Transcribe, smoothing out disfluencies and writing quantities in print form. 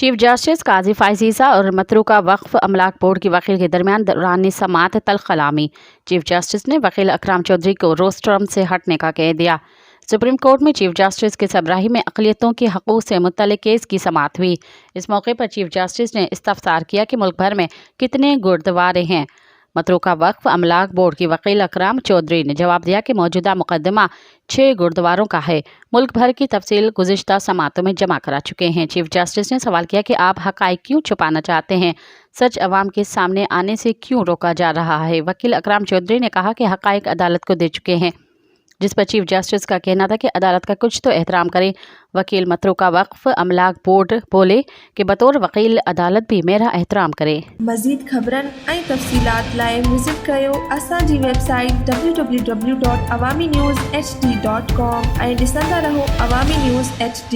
Chief justice काजी फायजीसा और मतरूका वक्फ अमलाक board की वकील के दरमियान दौरान समाअत तल्ख कलामी। चीफ जस्टिस ने वकील अकराम चौधरी को रोस्ट्रम से हटने का कह दिया। सुप्रीम कोर्ट में चीफ जस्टिस के सरबराही में अक़लियतों के हकूक़ से मुतल्लिक़ केस की समाअत हुई। इस मौके पर चीफ जस्टिस ने इस्तफ़सार किया कि मुल्क भर में कितने गुरुद्वारे हैं। मतरूका वक्फ अमलाक बोर्ड की वकील अकराम चौधरी ने जवाब दिया कि मौजूदा मुकदमा 6 गुरुद्वारों का है। मुल्क भर की तफसील गुज़िश्ता समाअतों में जमा करा चुके हैं। चीफ जस्टिस ने सवाल किया कि आप हक़ाइक़ क्यों छुपाना चाहते हैं, सच अवाम के सामने आने से क्यों रोका जा रहा है। वकील अकराम चौधरी ने कहा कि हक़ाइक़ अदालत को दे चुके हैं, जिस पर चीफ जस्टिस का कहना था कि अदालत का कुछ तो एहतराम करें। वकील मतरूका वक्फ अमलाक बोर्ड बोले कि बतौर वकील अदालत भी मेरा एहतराम करे। मज़ीद ख़बरन ऐं तफ़सीलात लाइ विज़िट कयो असांजी वेबसाइट www.awamiNewsHD.com ऐं ॾिसंदा रहो अवामी न्यूज़ HD।